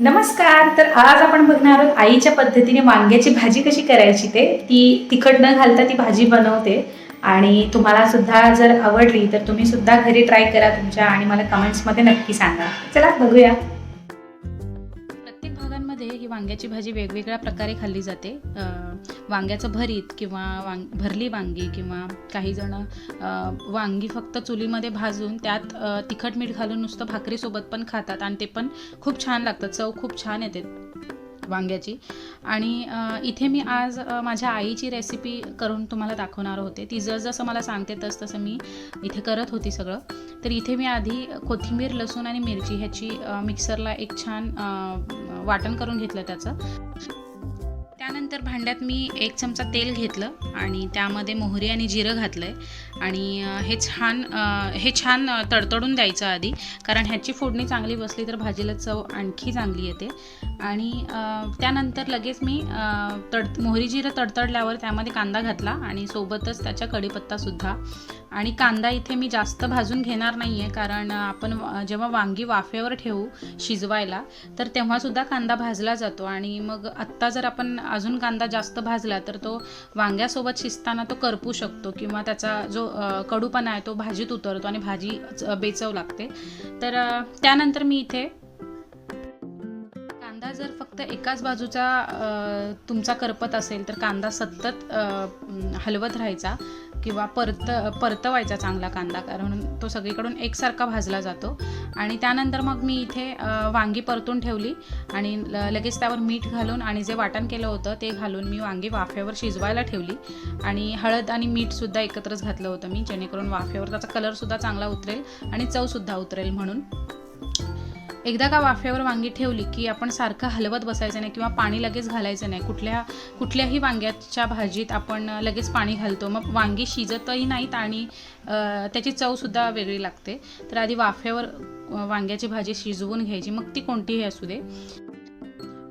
नमस्कार. तर आज आपण बघणार आहोत आईच्या पद्धतीने वांग्याची भाजी कशी करायची ती तिखट न घालता ती भाजी बनवते. आणि तुम्हाला सुद्धा जर आवडली तर तुम्ही सुद्धा घरी ट्राय करा तुमच्या आणि मला कमेंट्समध्ये नक्की सांगा. चला बघूया. प्रत्येक भागांमध्ये ही वांग्याची भाजी वेगवेगळ्या प्रकारे खाल्ली जाते. वांग्याचं भरीत किंवा भरली वांगी किंवा काही जण वांगी फक्त चुलीमध्ये भाजून त्यात तिखट मीठ घालून नुसतं भाकरीसोबत पण खातात आणि ते पण खूप छान लागतं. चव खूप छान येते वांग्याची. आणि इथे मी आज माझ्या आईची रेसिपी करून तुम्हाला दाखवणार होते. ती जसं मला सांगते तसं मी इथे करत होती सगळं. तर इथे मी आधी कोथिंबीर, लसूण आणि मिरची ह्याची मिक्सरला एक छान वाटण करून घेतलं त्याचं. त्यानंतर भांड्यात मी 1 चमचा तेल घेतलं आणि त्यामध्ये मोहरी आणि जिरं घातलं आहे. आणि हे छान तडतडून द्यायचं आधी, कारण ह्याची फोडणी चांगली बसली तर भाजीला चव आणखी चांगली येते. आणि त्यानंतर लगेच मी मोहरी जिरं तडतडल्यावर त्यामध्ये कांदा घातला आणि सोबतच त्याच्या कढीपत्तासुद्धा. आणि कांदा इथे मी जास्त भाजून घेणार नाही आहे, कारण आपण जेव्हा वांगी वाफेवर ठेवू शिजवायला तर तेव्हासुद्धा कांदा भाजला जातो. आणि मग आत्ता जर आपण अजून कांदा जास्त भाजला तर तो वांग्यासोबत शिजताना तो करपू शकतो किंवा त्याचा जो कडूपणा आहे तो भाजीत उतरतो आणि भाजी बेचव लागते. तर त्यानंतर मी इथे कांदा जर फक्त एकाच बाजूचा तुमचा करपत असेल तर कांदा सतत हलवत राहायचा किंवा परतवायचा चांगला कांदा, कारण तो सगळीकडून एकसारखा भाजला जातो. आणि त्यानंतर मग मी इथे वांगी परतून ठेवली आणि लगेच त्यावर मीठ घालून आणि जे वाटण केलं होतं ते घालून मी वांगी वाफेवर शिजवायला ठेवली. आणि हळद आणि मीठसुद्धा एकत्रच घातलं होतं मी, जेणेकरून वाफेवर त्याचा कलरसुद्धा चांगला उतरेल आणि चवसुद्धा उतरेल म्हणून. एकदा का वाफेवर वांगी ठेवली की आपण सारखं हलवत बसायचं नाही किंवा पाणी लगेच घालायचं नाही. कुठल्याही वांग्याच्या भाजीत आपण लगेच पाणी घालतो, मग वांगी शिजतही नाहीत आणि त्याची चवसुद्धा वेगळी लागते. तर आधी वाफेवर वांग्याची भाजी शिजवून घ्यायची, मग ती कोणतीही असू दे.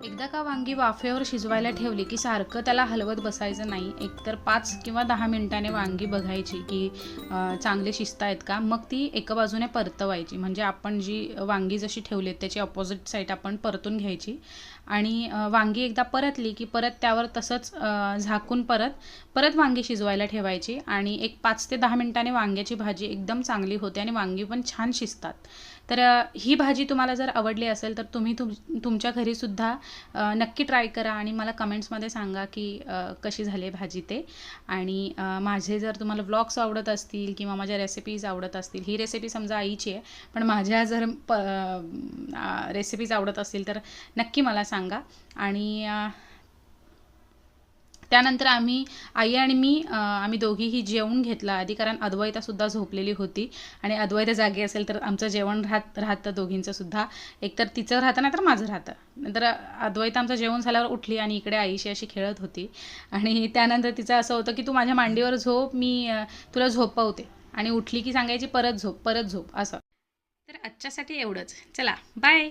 एकदा का वांगी वाफेवर शिजवायला ठेवली की सारखं त्याला हलवत बसायचं नाही. एकतर 5 किंवा 10 मिनिटांनी वांगी बघायची की चांगले शिजतायत का, मग ती एका बाजूने परतवायची. म्हणजे आपण जी वांगी जशी ठेवली त्याची ऑपोजिट साईड आपण परतून घ्यायची. आणि वांगी एकदा परतली की परत त्यावर तसंच झाकून परत वांगी शिजवायला ठेवायची. आणि एक 5 ते 10 मिनिटांनी वांग्याची भाजी एकदम चांगली होते आणि वांगी पण छान शिजतात. तर ही भाजी तुम्हाला जर आवडली असेल तर तुम्ही तुमच्या घरीसुद्धा नक्की ट्राय करा आणि मला कमेंट्समध्ये सांगा की कशी झाली आहे भाजी ते. आणि माझे जर तुम्हाला व्लॉग्स आवडत असतील किंवा माझ्या रेसिपीज आवडत असतील, ही रेसिपी समजा आईची आहे पण माझ्या जर रेसिपीज आवडत असतील तर नक्की मला सांगा. आणि त्यानंतर आई आणि आम्ही दोघीही जेवून घेतलं आधी, कारण अद्वैतासुद्धा झोपलेली होती. आणि अद्वैता जागी असेल तर आमचं जेवण राहतं दोघींचंसुद्धा. एकतर तिचं राहतं नाही तर माझं राहतं. नंतर अद्वैता आमचं जेवण झाल्यावर उठली आणि इकडे आईशी अशी खेळत होती. आणि त्यानंतर तिचं असं होतं की तू माझ्या मांडीवर झोप, मी तुला झोपवते. आणि उठली की सांगायची परत झोप असं. तर आजच्यासाठी एवढंच. चला बाय.